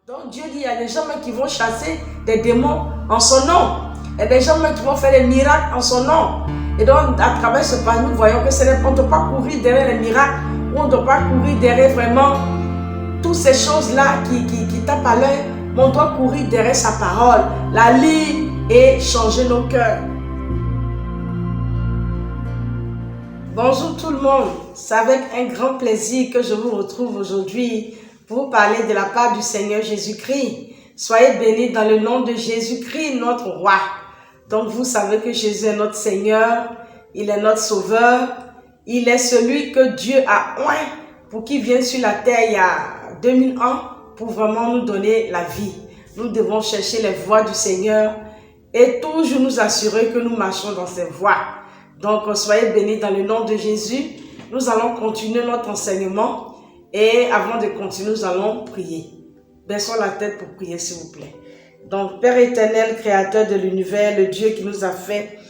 Donc Dieu dit, il y a des gens même qui vont chasser des démons en son nom. Il y a des gens même qui vont faire des miracles en son nom. Et donc, à travers ce pas, nous voyons que on ne doit pas courir derrière les miracles, ou on ne doit pas courir derrière vraiment toutes ces choses-là qui tapent à l'œil, mais on doit courir derrière sa parole, la lire et changer nos cœurs. Bonjour tout le monde, c'est avec un grand plaisir que je vous retrouve aujourd'hui pour vous parler de la part du Seigneur Jésus-Christ. Soyez bénis dans le nom de Jésus-Christ, notre roi. Donc vous savez que Jésus est notre Seigneur, il est notre Sauveur, il est celui que Dieu a oint pour qu'il vienne sur la terre il y a 2000 ans pour vraiment nous donner la vie. Nous devons chercher les voies du Seigneur et toujours nous assurer que nous marchons dans ces voies. Donc soyez bénis dans le nom de Jésus. Nous allons continuer notre enseignement et avant de continuer, nous allons prier. Baissons la tête pour prier s'il vous plaît. Donc Père éternel, créateur de l'univers, le Dieu qui nous a fait,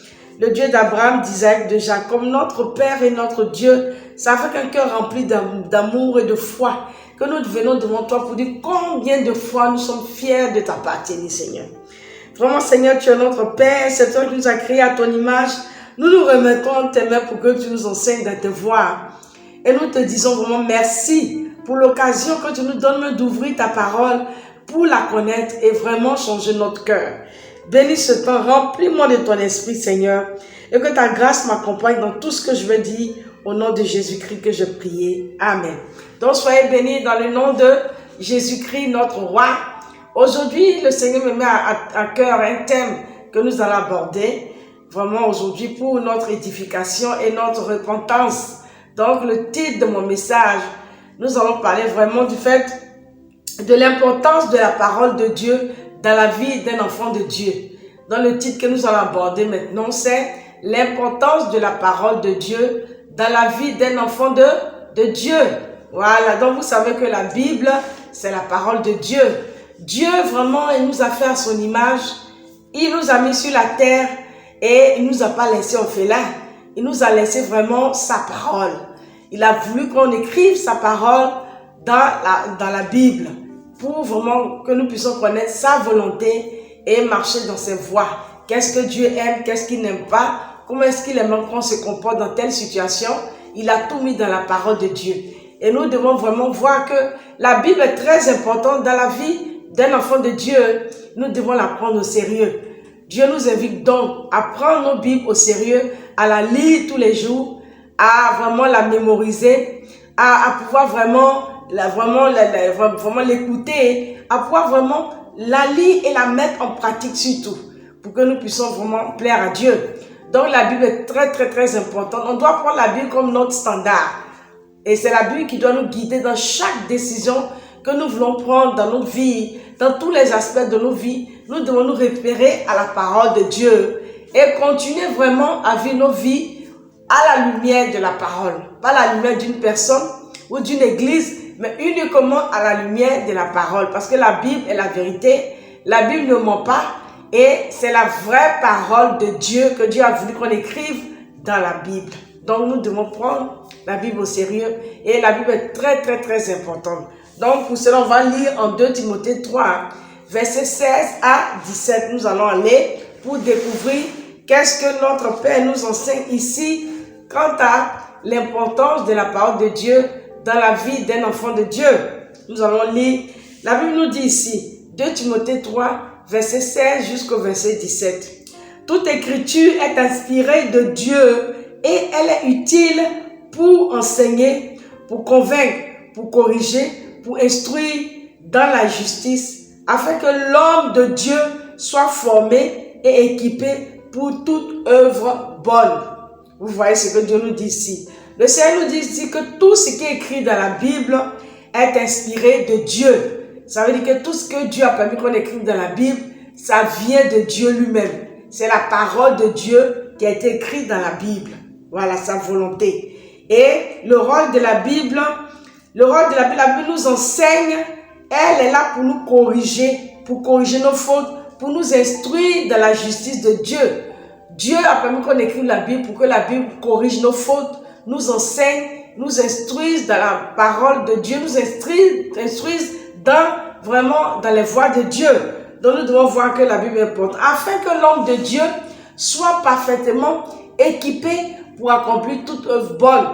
le Dieu d'Abraham, d'Isaac, de Jacob, notre Père et notre Dieu, ça fait qu'un cœur rempli d'amour et de foi, que nous venons devant toi pour dire combien de fois nous sommes fiers de t'appartenir, Seigneur. Vraiment, Seigneur, tu es notre Père, c'est toi qui nous as créés à ton image. Nous nous remettons en tes mains pour que tu nous enseignes dans tes voies. Et nous te disons vraiment merci pour l'occasion que tu nous donnes d'ouvrir ta parole pour la connaître et vraiment changer notre cœur. Bénis ce temps, remplis-moi de ton esprit, Seigneur, et que ta grâce m'accompagne dans tout ce que je veux dire au nom de Jésus-Christ que je prie. Amen. Donc soyez bénis dans le nom de Jésus-Christ, notre roi. Aujourd'hui, le Seigneur me met à cœur un thème que nous allons aborder vraiment aujourd'hui pour notre édification et notre repentance. Donc le titre de mon message, nous allons parler vraiment du fait de l'importance de la parole de Dieu dans la vie d'un enfant de Dieu. Dans le titre que nous allons aborder maintenant, c'est l'importance de la parole de Dieu dans la vie d'un enfant de Dieu. Voilà, donc vous savez que la Bible, c'est la parole de Dieu. Dieu vraiment, il nous a fait à son image, il nous a mis sur la terre et il ne nous a pas laissé orphelins. Il nous a laissé vraiment sa parole. Il a voulu qu'on écrive sa parole dans la Bible pour vraiment que nous puissions connaître sa volonté et marcher dans ses voies. Qu'est-ce que Dieu aime, qu'est-ce qu'il n'aime pas, comment est-ce qu'il aime qu'on se comporte dans telle situation. Il a tout mis dans la parole de Dieu. Et nous devons vraiment voir que la Bible est très importante dans la vie d'un enfant de Dieu. Nous devons la prendre au sérieux. Dieu nous invite donc à prendre nos Bibles au sérieux, à la lire tous les jours, à vraiment la mémoriser, à pouvoir vraiment l'écouter, à pouvoir vraiment la lire et la mettre en pratique surtout, pour que nous puissions vraiment plaire à Dieu. Donc la Bible est très très très importante. On doit prendre la Bible comme notre standard. Et c'est la Bible qui doit nous guider dans chaque décision que nous voulons prendre dans notre vie, dans tous les aspects de nos vies. Nous devons nous référer à la parole de Dieu et continuer vraiment à vivre nos vies à la lumière de la parole. Pas la lumière d'une personne ou d'une église, mais uniquement à la lumière de la parole. Parce que la Bible est la vérité. La Bible ne ment pas et c'est la vraie parole de Dieu que Dieu a voulu qu'on écrive dans la Bible. Donc nous devons prendre la Bible au sérieux et la Bible est très très très importante. Donc pour cela on va lire en 2 Timothée 3, versets 16 à 17. Nous allons aller pour découvrir qu'est-ce que notre Père nous enseigne ici quant à l'importance de la parole de Dieu dans la vie d'un enfant de Dieu. Nous allons lire, la Bible nous dit ici, 2 Timothée 3, verset 16 jusqu'au verset 17. Toute écriture est inspirée de Dieu et elle est utile pour enseigner, pour convaincre, pour corriger, pour instruire dans la justice, afin que l'homme de Dieu soit formé et équipé pour toute œuvre bonne. Vous voyez ce que Dieu nous dit ici. Le Seigneur nous dit ici que tout ce qui est écrit dans la Bible est inspiré de Dieu. Ça veut dire que tout ce que Dieu a permis qu'on écrive dans la Bible, ça vient de Dieu lui-même. C'est la parole de Dieu qui a été écrite dans la Bible. Voilà sa volonté. Et le rôle de la Bible, la Bible nous enseigne, elle est là pour nous corriger, pour corriger nos fautes, pour nous instruire dans la justice de Dieu. Dieu a permis qu'on écrive la Bible pour que la Bible corrige nos fautes, nous enseigne, nous instruise dans la parole de Dieu, nous instruise dans vraiment dans les voies de Dieu. Donc nous devons voir que la Bible est importante. Afin que l'homme de Dieu soit parfaitement équipé pour accomplir toute œuvre bonne.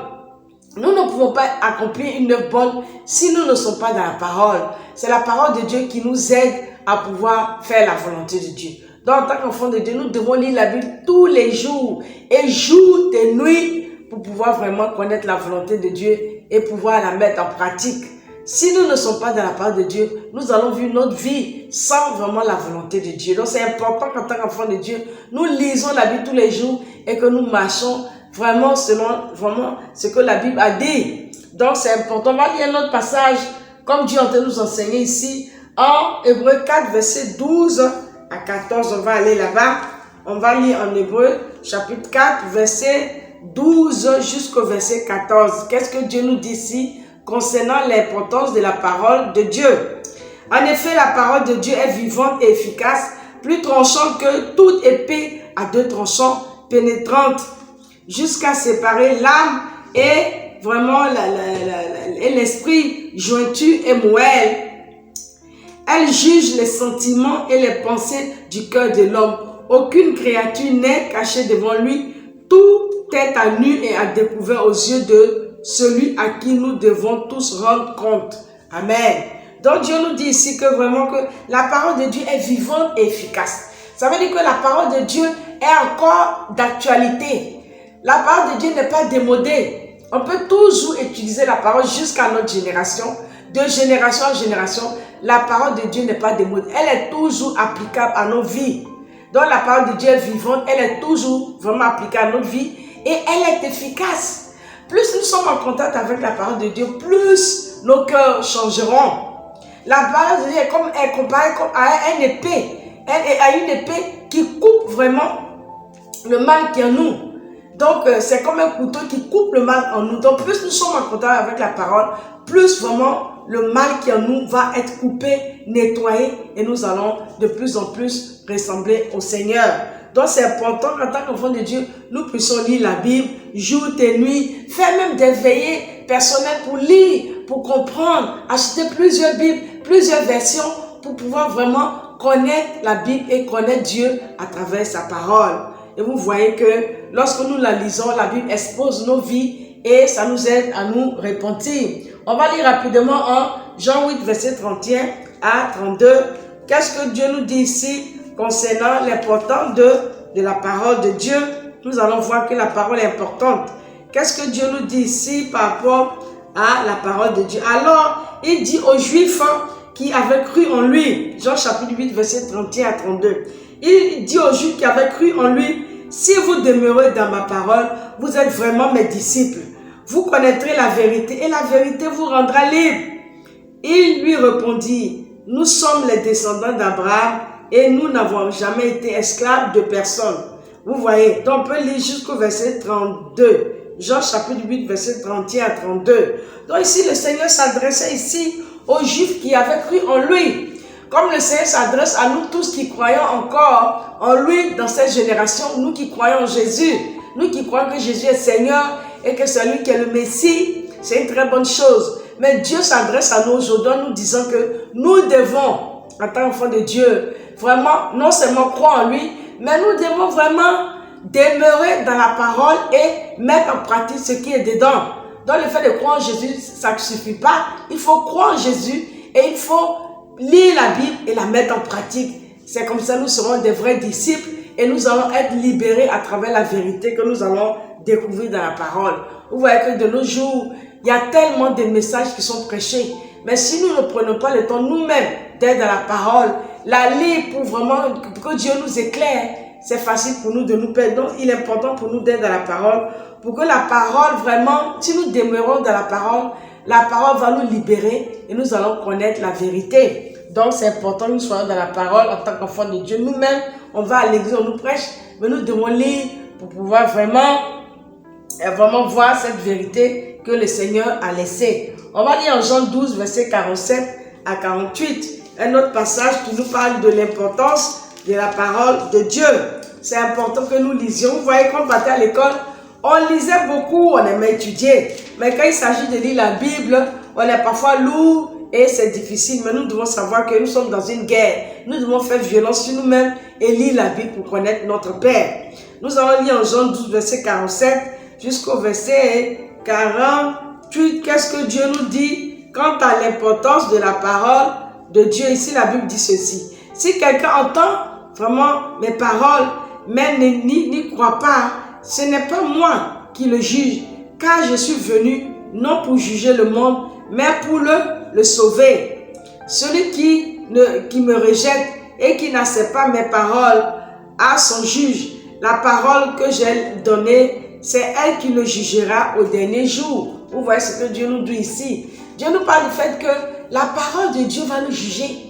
Nous ne pouvons pas accomplir une œuvre bonne si nous ne sommes pas dans la parole. C'est la parole de Dieu qui nous aide à pouvoir faire la volonté de Dieu. Donc, en tant qu'enfant de Dieu, nous devons lire la Bible tous les jours, et jour et nuit, pour pouvoir vraiment connaître la volonté de Dieu et pouvoir la mettre en pratique. Si nous ne sommes pas dans la parole de Dieu, nous allons vivre notre vie sans vraiment la volonté de Dieu. Donc, c'est important qu'en tant qu'enfant de Dieu, nous lisons la Bible tous les jours et que nous marchons vraiment selon vraiment ce que la Bible a dit. Donc, c'est important. On va lire un autre passage, comme Dieu est en train de nous enseigner ici, en Hébreux 4, verset 12 à 14. On va aller là-bas. On va lire en Hébreux, chapitre 4, verset 12 jusqu'au verset 14. Qu'est-ce que Dieu nous dit ici concernant l'importance de la parole de Dieu? En effet, la parole de Dieu est vivante et efficace, plus tranchante que toute épée à deux tranchants, pénétrante, jusqu'à séparer l'âme et vraiment l'esprit, jointure et moelle. Elle juge les sentiments et les pensées du cœur de l'homme. Aucune créature n'est cachée devant lui. Tout est à nu et à découvert aux yeux de celui à qui nous devons tous rendre compte. Amen. Donc Dieu nous dit ici que vraiment que la parole de Dieu est vivante et efficace. Ça veut dire que la parole de Dieu est encore d'actualité. La parole de Dieu n'est pas démodée. On peut toujours utiliser la parole jusqu'à notre génération. De génération en génération, la parole de Dieu n'est pas démodée. Elle est toujours applicable à nos vies. Donc la parole de Dieu est vivante, elle est toujours vraiment applicable à notre vie et elle est efficace. Plus nous sommes en contact avec la parole de Dieu, plus nos cœurs changeront. La parole de Dieu est comparée à une épée. Elle est à une épée qui coupe vraiment le mal qui est en nous. Donc c'est comme un couteau qui coupe le mal en nous. Donc plus nous sommes en contact avec la parole, plus vraiment le mal qui en nous va être coupé, nettoyé et nous allons de plus en plus ressembler au Seigneur. Donc c'est important qu'en tant qu'enfant de Dieu, nous puissions lire la Bible jour et nuit, faire même des veillées personnelles pour lire, pour comprendre, acheter plusieurs Bibles, plusieurs versions pour pouvoir vraiment connaître la Bible et connaître Dieu à travers sa parole. Et vous voyez que lorsque nous la lisons, la Bible expose nos vies et ça nous aide à nous repentir. On va lire rapidement en Jean 8, verset 31 à 32. Qu'est-ce que Dieu nous dit ici concernant l'importance de la parole de Dieu? Nous allons voir que la parole est importante. Qu'est-ce que Dieu nous dit ici par rapport à la parole de Dieu? Alors, il dit aux Juifs qui avaient cru en lui, Jean chapitre 8, verset 31 à 32. Il dit aux Juifs qui avaient cru en lui, si vous demeurez dans ma parole, vous êtes vraiment mes disciples. Vous connaîtrez la vérité et la vérité vous rendra libre. Il lui répondit, nous sommes les descendants d'Abraham et nous n'avons jamais été esclaves de personne. Vous voyez, donc on peut lire jusqu'au verset 32. Jean chapitre 8, verset 31 à 32. Donc ici, le Seigneur s'adressait ici aux Juifs qui avaient cru en lui. Comme le Seigneur s'adresse à nous tous qui croyons encore en lui dans cette génération, nous qui croyons en Jésus, nous qui croyons que Jésus est Seigneur et que c'est lui qui est le Messie, c'est une très bonne chose. Mais Dieu s'adresse à nous aujourd'hui en nous disant que nous devons, en tant qu'enfants de Dieu, vraiment non seulement croire en lui, mais nous devons vraiment demeurer dans la parole et mettre en pratique ce qui est dedans. Donc le fait de croire en Jésus, ça ne suffit pas. Il faut croire en Jésus et il faut lire la Bible et la mettre en pratique. C'est comme ça que nous serons des vrais disciples et nous allons être libérés à travers la vérité que nous allons découvrir dans la parole. Vous voyez que de nos jours, il y a tellement de messages qui sont prêchés. Mais si nous ne prenons pas le temps nous-mêmes d'être dans la parole, la lire pour vraiment que Dieu nous éclaire, c'est facile pour nous de nous perdre. Donc, il est important pour nous d'être dans la parole, pour que la parole vraiment, si nous demeurons dans la parole va nous libérer et nous allons connaître la vérité. Donc, c'est important que nous soyons dans la parole en tant qu'enfants de Dieu. Nous-mêmes, on va à l'église, on nous prêche, mais nous devons lire pour pouvoir vraiment voir cette vérité que le Seigneur a laissée. On va lire en Jean 12, verset 47 à 48. Un autre passage qui nous parle de l'importance de la parole de Dieu. C'est important que nous lisions. Vous voyez, quand on partait à l'école, on lisait beaucoup, on aimait étudier. Mais quand il s'agit de lire la Bible, on est parfois lourd et c'est difficile, mais nous devons savoir que nous sommes dans une guerre. Nous devons faire violence sur nous-mêmes et lire la Bible pour connaître notre Père. Nous allons lire en Jean 12, verset 47 jusqu'au verset 48. Qu'est-ce que Dieu nous dit quant à l'importance de la parole de Dieu? Ici, la Bible dit ceci. Si quelqu'un entend vraiment mes paroles, mais n'y croit pas, ce n'est pas moi qui le juge, car je suis venu non pour juger le monde, mais pour le sauver. Celui qui me rejette et qui n'accepte pas mes paroles a son juge. La parole que j'ai donnée, c'est elle qui le jugera au dernier jour. Vous voyez ce que Dieu nous dit ici. Dieu nous parle du fait que la parole de Dieu va nous juger.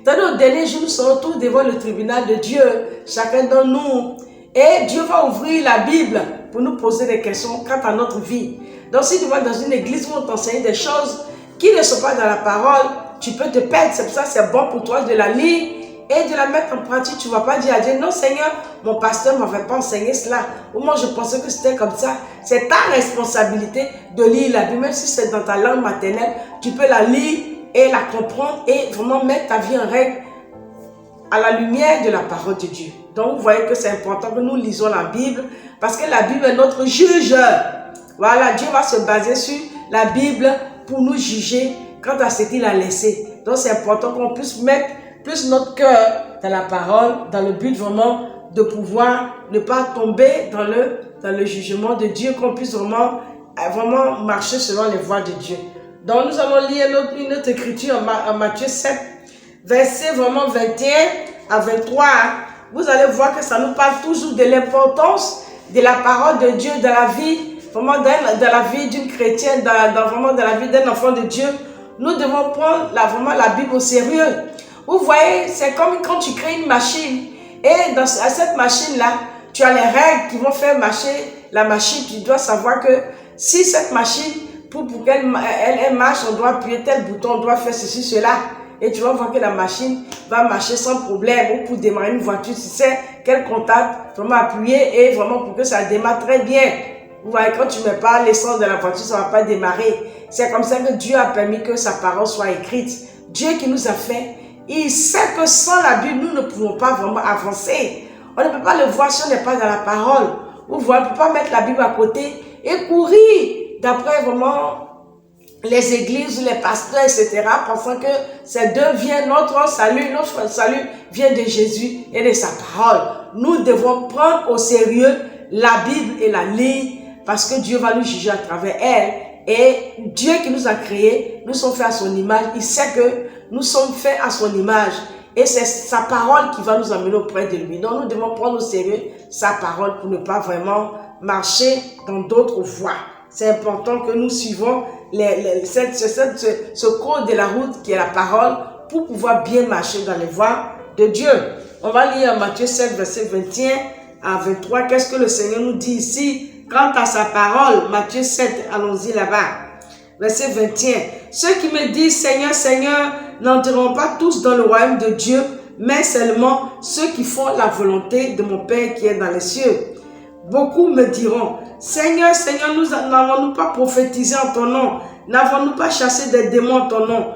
Au dernier jour, nous serons tous devant le tribunal de Dieu, chacun d'entre nous. Et Dieu va ouvrir la Bible pour nous poser des questions quant à notre vie. Donc si tu vas dans une église où on t'enseigne des choses qui ne sont pas dans la parole, tu peux te perdre. C'est pour ça que c'est bon pour toi de la lire et de la mettre en pratique. Tu ne vas pas dire à Dieu, non Seigneur, mon pasteur ne m'avait pas enseigné cela. Ou moi je pensais que c'était comme ça. C'est ta responsabilité de lire la Bible. Même si c'est dans ta langue maternelle, tu peux la lire et la comprendre et vraiment mettre ta vie en règle à la lumière de la parole de Dieu. Donc vous voyez que c'est important que nous lisons la Bible parce que la Bible est notre juge. Voilà, Dieu va se baser sur la Bible pour nous juger quant à ce qu'il a laissé. Donc c'est important qu'on puisse mettre plus notre cœur dans la parole, dans le but vraiment de pouvoir ne pas tomber dans le jugement de Dieu, qu'on puisse vraiment marcher selon les voies de Dieu. Donc nous allons lire une autre écriture en Matthieu 7, verset vraiment 21 à 23. Vous allez voir que ça nous parle toujours de l'importance de la parole de Dieu dans la vie, vraiment dans la vie d'une chrétienne, vraiment dans la vie d'un enfant de Dieu. Nous devons prendre vraiment la Bible au sérieux. Vous voyez, c'est comme quand tu crées une machine et à cette machine-là, tu as les règles qui vont faire marcher la machine. Tu dois savoir que si cette machine, pour qu'elle marche, on doit appuyer tel bouton, on doit faire ceci, cela. Et tu vas voir que la machine va marcher sans problème. Ou pour démarrer une voiture, tu sais quel contact vraiment appuyer et vraiment pour que ça démarre très bien. Vous voyez, quand tu ne mets pas l'essence de la voiture, ça ne va pas démarrer. C'est comme ça que Dieu a permis que sa parole soit écrite. Dieu qui nous a fait, il sait que sans la Bible, nous ne pouvons pas vraiment avancer. On ne peut pas le voir si on n'est pas dans la parole. Vous voyez, on ne peut pas mettre la Bible à côté et courir d'après vraiment les églises, les pasteurs, etc., pensant que ces deux viennent, notre salut vient de Jésus et de sa parole. Nous devons prendre au sérieux la Bible et la lire parce que Dieu va nous juger à travers elle. Et Dieu qui nous a créés, nous sommes faits à son image. Il sait que nous sommes faits à son image. Et c'est sa parole qui va nous amener auprès de lui. Donc nous devons prendre au sérieux sa parole pour ne pas vraiment marcher dans d'autres voies. C'est important que nous suivons ce code de la route qui est la parole pour pouvoir bien marcher dans les voies de Dieu. On va lire Matthieu 7, verset 21 à 23. Qu'est-ce que le Seigneur nous dit ici quant à sa parole? Matthieu 7, allons-y là-bas. Verset 21. Ceux qui me disent Seigneur, Seigneur, n'entreront pas tous dans le royaume de Dieu, mais seulement ceux qui font la volonté de mon Père qui est dans les cieux. Beaucoup me diront, Seigneur, Seigneur, n'avons-nous pas prophétisé en ton nom? N'avons-nous pas chassé des démons en ton nom?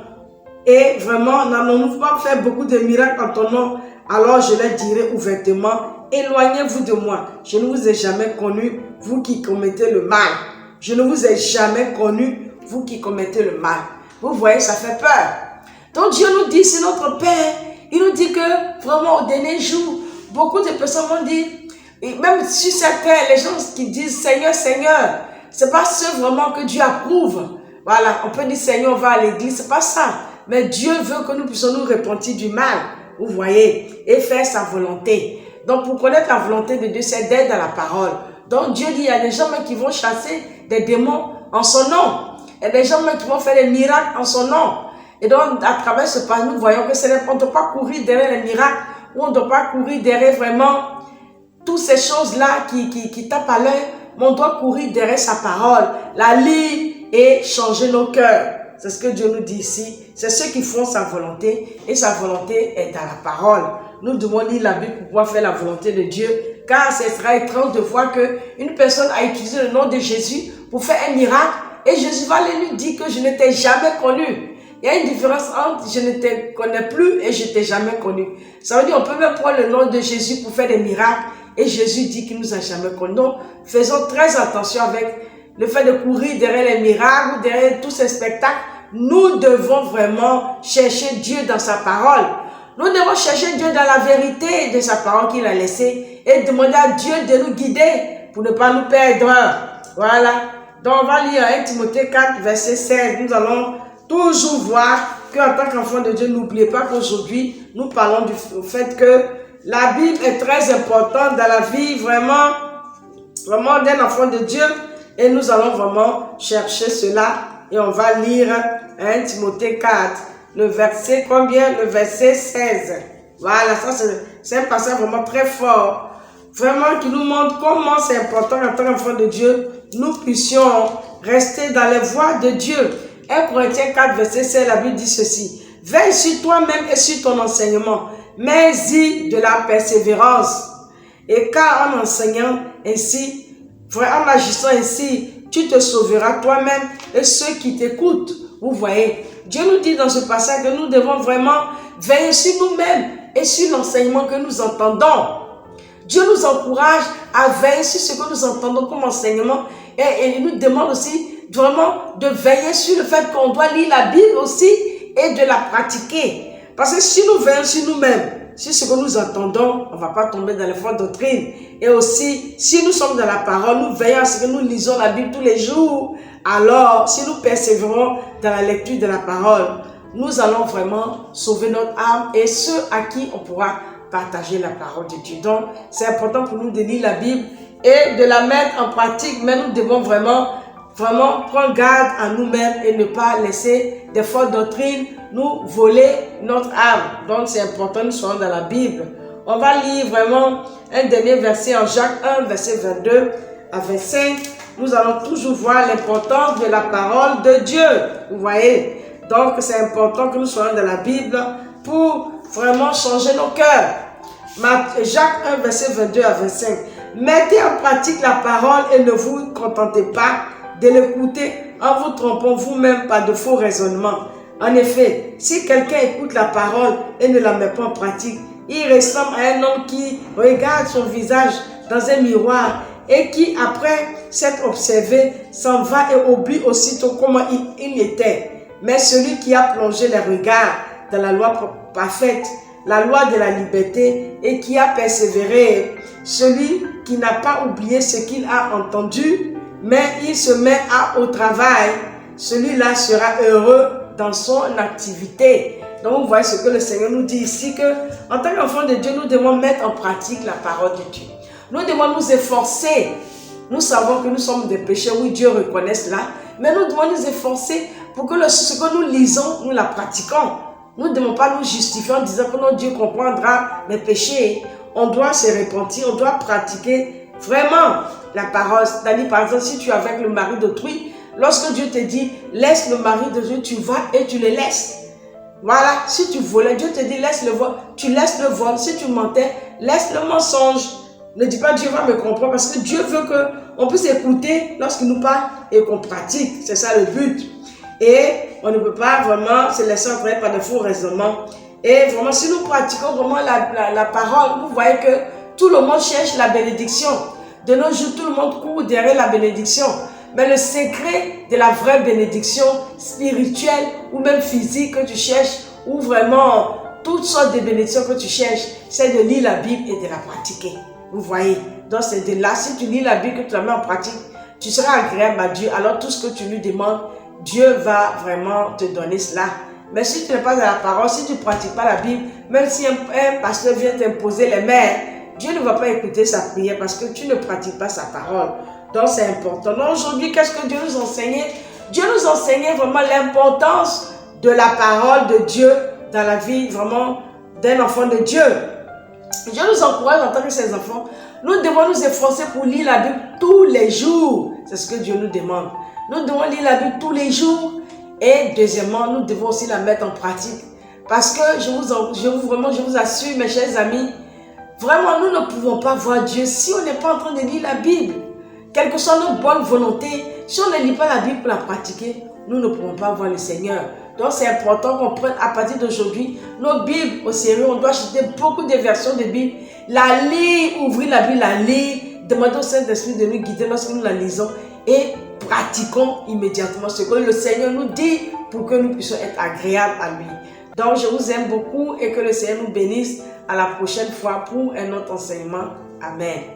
Et vraiment, n'avons-nous pas fait beaucoup de miracles en ton nom? Alors je leur dirai ouvertement, éloignez-vous de moi. Je ne vous ai jamais connu, vous qui commettez le mal. Je ne vous ai jamais connu, vous qui commettez le mal. Vous voyez, ça fait peur. Donc Dieu nous dit, c'est notre Père. Il nous dit que vraiment au dernier jour, beaucoup de personnes vont dire, et même sur cette terre, les gens qui disent Seigneur, Seigneur, c'est pas ceux vraiment que Dieu approuve. Voilà, on peut dire Seigneur, on va à l'église, c'est pas ça. Mais Dieu veut que nous puissions nous repentir du mal, vous voyez, et faire sa volonté. Donc pour connaître la volonté de Dieu, c'est d'être dans la parole. Donc Dieu dit, il y a des gens qui vont chasser des démons en son nom. Il y a des gens qui vont faire des miracles en son nom. Et donc à travers ce passage, nous voyons que on ne doit pas courir derrière les miracles, ou on ne doit pas courir derrière vraiment toutes ces choses-là qui tapent à l'œil, mais on doit courir derrière sa parole, la lire et changer nos cœurs. C'est ce que Dieu nous dit ici. C'est ceux qui font sa volonté et sa volonté est dans la parole. Nous devons lire la Bible pour pouvoir faire la volonté de Dieu, car ce sera étrange de voir qu'une personne a utilisé le nom de Jésus pour faire un miracle et Jésus va lui dire que je ne t'ai jamais connu. Il y a une différence entre je ne te connais plus et je t'ai jamais connu. Ça veut dire on peut même prendre le nom de Jésus pour faire des miracles et Jésus dit qu'il nous a jamais connus. Donc, faisons très attention avec le fait de courir derrière les miracles ou derrière tous ces spectacles. Nous devons vraiment chercher Dieu dans sa parole. Nous devons chercher Dieu dans la vérité de sa parole qu'il a laissée et demander à Dieu de nous guider pour ne pas nous perdre. Voilà. Donc, on va lire 1 Timothée 4, verset 16. Nous allons toujours voir qu'en tant qu'enfant de Dieu, n'oubliez pas qu'aujourd'hui, nous parlons du fait que la Bible est très importante dans la vie vraiment d'un enfant de Dieu. Et nous allons vraiment chercher cela. Et on va lire 1 Timothée 4, le verset combien? Le verset 16. Voilà, ça c'est un passage vraiment très fort. Vraiment qui nous montre comment c'est important en tant qu'enfant de Dieu, nous puissions rester dans les voies de Dieu. 1 Corinthiens 4, verset 16, la Bible dit ceci. Veille sur toi-même et sur ton enseignement, mais-y de la persévérance. Et car en enseignant ainsi, en agissant ainsi, tu te sauveras toi-même et ceux qui t'écoutent. Vous voyez, Dieu nous dit dans ce passage que nous devons vraiment veiller sur nous-mêmes et sur l'enseignement que nous entendons. Dieu nous encourage à veiller sur ce que nous entendons comme enseignement et il nous demande aussi vraiment de veiller sur le fait qu'on doit lire la Bible aussi et de la pratiquer. Parce que si nous veillons sur nous-mêmes, sur ce que nous entendons, on ne va pas tomber dans les fausses doctrines. Et aussi, si nous sommes dans la parole, nous veillons à ce que nous lisons la Bible tous les jours. Alors, si nous persévérons dans la lecture de la parole, nous allons vraiment sauver notre âme et ceux à qui on pourra partager la parole de Dieu. Donc, c'est important pour nous de lire la Bible et de la mettre en pratique, mais nous devons vraiment prendre garde à nous-mêmes et ne pas laisser des fausses doctrines nous voler notre âme. Donc, c'est important que nous soyons dans la Bible. On va lire vraiment un dernier verset en Jacques 1, verset 22 à 25. Nous allons toujours voir l'importance de la parole de Dieu. Vous voyez? Donc, c'est important que nous soyons dans la Bible pour vraiment changer nos cœurs. Jacques 1, verset 22 à 25. Mettez en pratique la parole et ne vous contentez pas de l'écouter en vous trompant vous-même par de faux raisonnements. En effet, si quelqu'un écoute la parole et ne la met pas en pratique, il ressemble à un homme qui regarde son visage dans un miroir et qui, après s'être observé, s'en va et oublie aussitôt comment il était. Mais celui qui a plongé les regards dans la loi parfaite, la loi de la liberté, et qui a persévéré, celui qui n'a pas oublié ce qu'il a entendu, mais il se met au travail, celui-là sera heureux dans son activité. Donc vous voyez ce que le Seigneur nous dit ici, que en tant qu'enfant de Dieu, nous devons mettre en pratique la parole de Dieu. Nous devons nous efforcer. Nous savons que nous sommes des pécheurs, oui, Dieu reconnaît cela, mais nous devons nous efforcer pour que ce que nous lisons, nous la pratiquons. Nous ne devons pas nous justifier en disant que notre Dieu comprendra mes péchés. On doit se repentir, on doit pratiquer vraiment la parole. C'est-à-dire, par exemple, si tu es avec le mari d'autrui, lorsque Dieu te dit, laisse le mari de Dieu, tu vas et tu le laisses. Voilà, si tu volais, Dieu te dit, laisse le vol, tu laisses le vol. Si tu mentais, laisse le mensonge. Ne dis pas, Dieu va me comprendre, parce que Dieu veut qu'on puisse écouter lorsqu'il nous parle et qu'on pratique. C'est ça le but. Et on ne peut pas vraiment se laisser entraîner par de faux raisonnements. Et vraiment, si nous pratiquons vraiment la parole, vous voyez que tout le monde cherche la bénédiction. De nos jours, tout le monde court derrière la bénédiction. Mais le secret de la vraie bénédiction spirituelle ou même physique que tu cherches, ou vraiment toutes sortes de bénédictions que tu cherches, c'est de lire la Bible et de la pratiquer. Vous voyez? Donc c'est de là, si tu lis la Bible, que tu la mets en pratique, tu seras agréable à Dieu. Alors tout ce que tu lui demandes, Dieu va vraiment te donner cela. Mais si tu n'es pas dans la parole, si tu ne pratiques pas la Bible, même si un pasteur vient t'imposer les mains, Dieu ne va pas écouter sa prière parce que tu ne pratiques pas sa parole. Donc c'est important. Donc aujourd'hui, qu'est-ce que Dieu nous enseignait? Dieu nous enseignait vraiment l'importance de la parole de Dieu dans la vie vraiment d'un enfant de Dieu. Dieu nous encourage en tant que ses enfants. Nous devons nous efforcer pour lire la Bible tous les jours. C'est ce que Dieu nous demande. Nous devons lire la Bible tous les jours. Et deuxièmement, nous devons aussi la mettre en pratique. Parce que je vous assure, mes chers amis, vraiment, nous ne pouvons pas voir Dieu si on n'est pas en train de lire la Bible. Quelle que soit notre bonne volonté, si on ne lit pas la Bible pour la pratiquer, nous ne pouvons pas voir le Seigneur. Donc c'est important qu'on prenne à partir d'aujourd'hui nos Bibles au sérieux. On doit acheter beaucoup de versions de Bible, la lire, ouvrir la Bible, la lire, demander au Saint-Esprit de nous guider lorsque nous la lisons et pratiquons immédiatement ce que le Seigneur nous dit pour que nous puissions être agréables à lui. Donc je vous aime beaucoup et que le Seigneur nous bénisse. À la prochaine fois pour un autre enseignement. Amen.